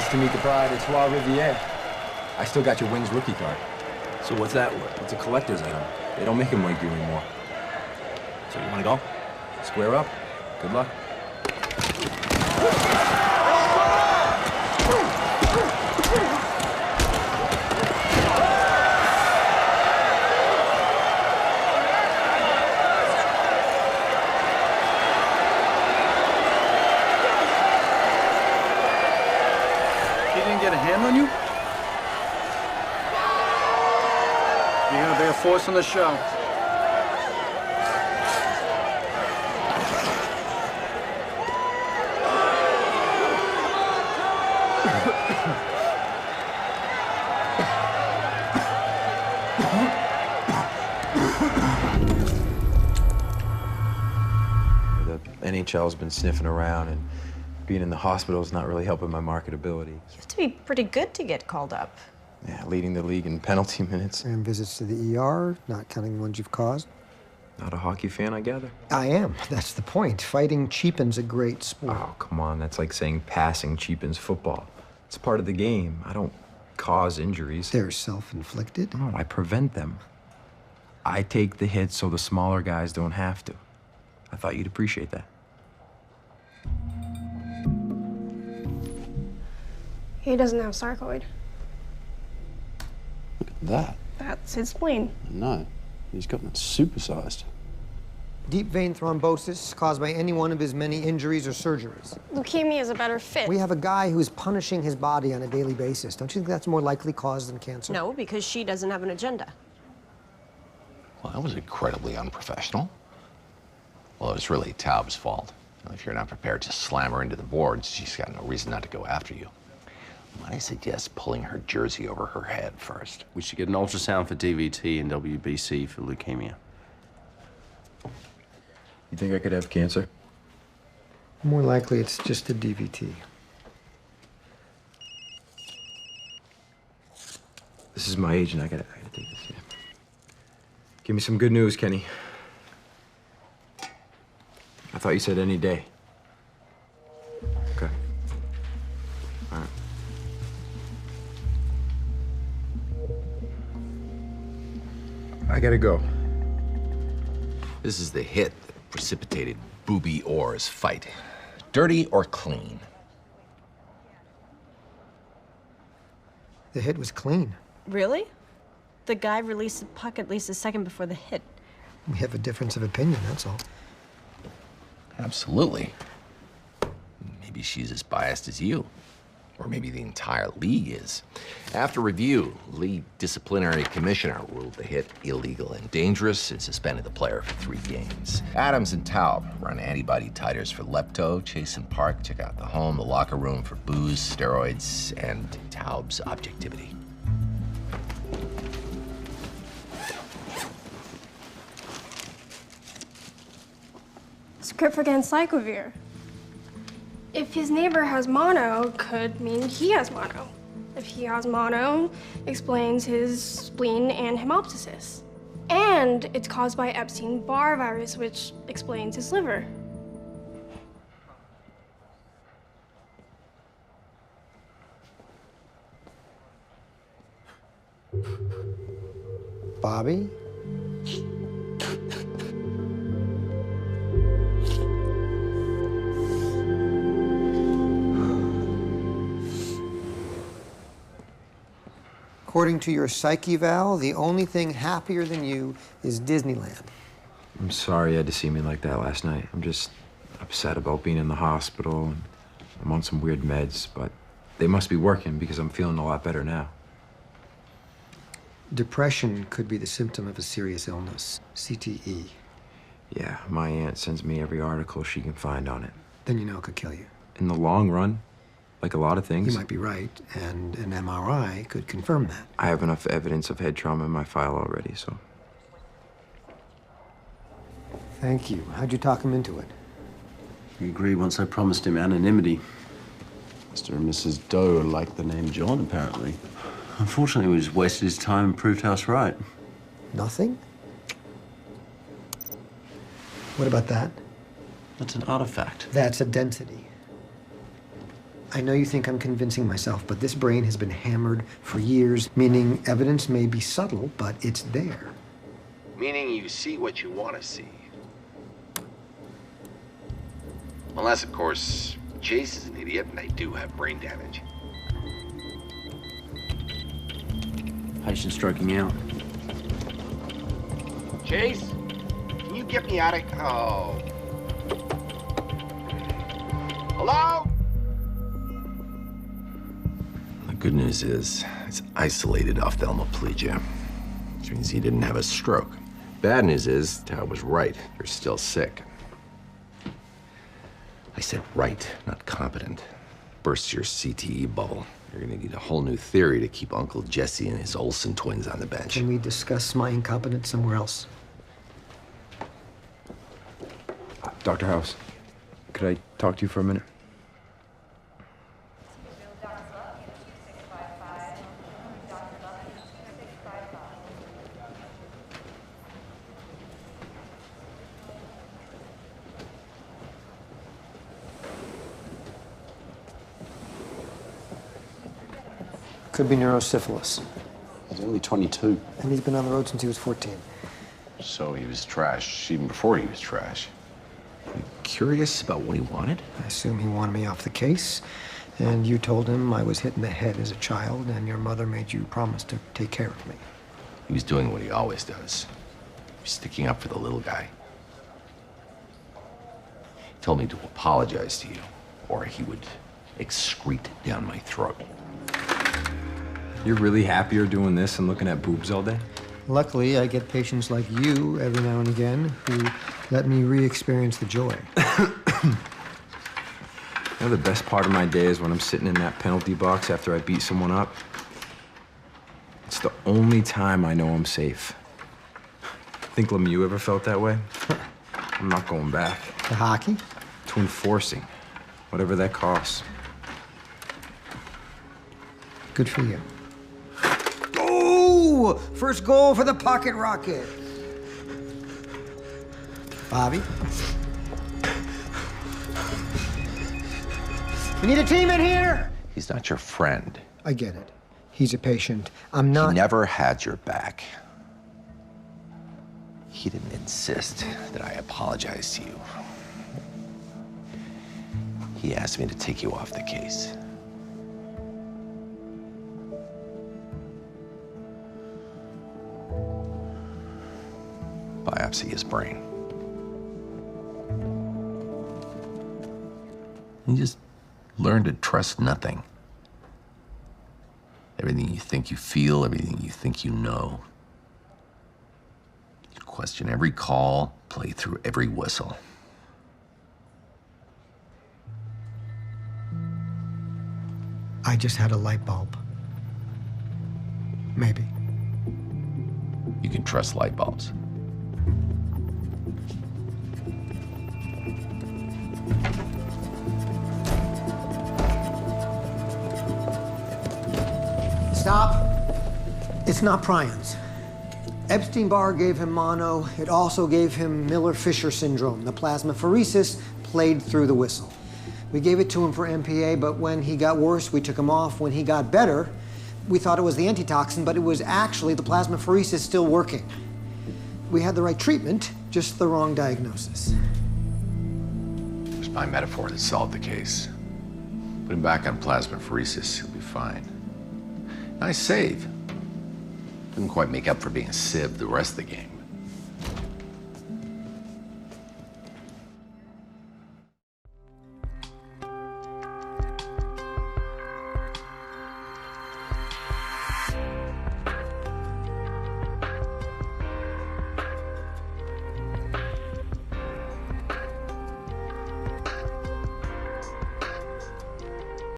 Nice to meet the pride of Trois Rivières. I still got your Wings rookie card. So what's that worth? It's a collector's item. They don't make them like you anymore. So you wanna go? Square up. Good luck. He didn't get a hand on you? You're gonna be a force on the show. The NHL's been sniffing around, and being in the hospital is not really helping my marketability. You have to be pretty good to get called up. Yeah, leading the league in penalty minutes. And visits to the ER, not counting the ones you've caused. Not a hockey fan, I gather? I am. That's the point. Fighting cheapens a great sport. Oh, come on. That's like saying passing cheapens football. It's part of the game. I don't cause injuries. They're self-inflicted? No, I prevent them. I take the hits so the smaller guys don't have to. I thought you'd appreciate that. He doesn't have sarcoid. Look at that. That's his spleen. No, he's got that supersized. Deep vein thrombosis caused by any one of his many injuries or surgeries. Leukemia is a better fit. We have a guy who's punishing his body on a daily basis. Don't you think that's more likely cause than cancer? No, because she doesn't have an agenda. Well, that was incredibly unprofessional. Well, it was really Taub's fault. If you're not prepared to slam her into the boards, she's got no reason not to go after you. I suggest pulling her jersey over her head first. We should get an ultrasound for DVT and WBC for leukemia. You think I could have cancer? More likely it's just a DVT. This is my agent. I gotta take this. Yeah. Give me some good news, Kenny. I thought you said any day. Okay. All right. I gotta go. This is the hit that precipitated Booby Orr's fight. Dirty or clean? The hit was clean. Really? The guy released the puck at least a second before the hit. We have a difference of opinion, that's all. Absolutely. Maybe she's as biased as you. Or maybe the entire league is. After review, league disciplinary commissioner ruled the hit illegal and dangerous and suspended the player for 3 games. Adams and Taub run antibody titers for lepto, Chase and Park, check out the home, the locker room for booze, steroids, and Taub's objectivity. Script against Cyclovir. If his neighbor has mono, could mean he has mono. If he has mono, explains his spleen and hemoptysis. And it's caused by Epstein-Barr virus, which explains his liver. Bobby? According to your psych eval, the only thing happier than you is Disneyland. I'm sorry you had to see me like that last night. I'm just upset about being in the hospital, and I'm on some weird meds, but they must be working because I'm feeling a lot better now. Depression could be the symptom of a serious illness, CTE. Yeah, my aunt sends me every article she can find on it. Then you know it could kill you. In the long run, like a lot of things. You might be right, and an MRI could confirm that. I have enough evidence of head trauma in my file already, so. Thank you. How'd you talk him into it? He agreed once I promised him anonymity. Mr. and Mrs. Doe liked the name John, apparently. Unfortunately, we just wasted his time and proved us right. Nothing? What about that? That's an artifact. That's a density. I know you think I'm convincing myself, but this brain has been hammered for years, meaning evidence may be subtle, but it's there. Meaning you see what you want to see. Unless, of course, Chase is an idiot and I do have brain damage. Patient stroking out. Chase? Can you get me out of... Oh. Hello? The good news is, it's isolated ophthalmoplegia, which means he didn't have a stroke. Bad news is, Tao was right. You're still sick. I said right, not competent. Burst your CTE bubble. You're gonna need a whole new theory to keep Uncle Jesse and his Olsen twins on the bench. Can we discuss my incompetence somewhere else? Dr. House, could I talk to you for a minute? Could be neurosyphilis. He's only 22. And he's been on the road since he was 14. So he was trash, even before he was trash. You curious about what he wanted? I assume he wanted me off the case, and you told him I was hit in the head as a child, and your mother made you promise to take care of me. He was doing what he always does. He was sticking up for the little guy. He told me to apologize to you, or he would excrete down my throat. You're really happier doing this and looking at boobs all day? Luckily, I get patients like you every now and again who let me re-experience the joy. You know, the best part of my day is when I'm sitting in that penalty box after I beat someone up. It's the only time I know I'm safe. Think Lemieux ever felt that way? I'm not going back. To hockey? To enforcing, whatever that costs. Good for you. Oh! First goal for the Pocket Rocket. Bobby? We need a team in here! He's not your friend. I get it. He's a patient. I'm not... He never had your back. He didn't insist that I apologize to you. He asked me to take you off the case. Biopsy his brain. You just learn to trust nothing. Everything you think you feel, everything you think you know. You question every call, play through every whistle. I just had a light bulb. Maybe. You can trust light bulbs. Stop. It's not prions. Epstein-Barr gave him mono. It also gave him Miller-Fisher syndrome. The plasmapheresis played through the whistle. We gave it to him for MPA, but when he got worse, we took him off. When he got better, we thought it was the antitoxin, but it was actually the plasmapheresis still working. We had the right treatment, just the wrong diagnosis. There's my metaphor that solved the case. Put him back on plasmapheresis, he'll be fine. Nice save. Didn't quite make up for being a sieve the rest of the game.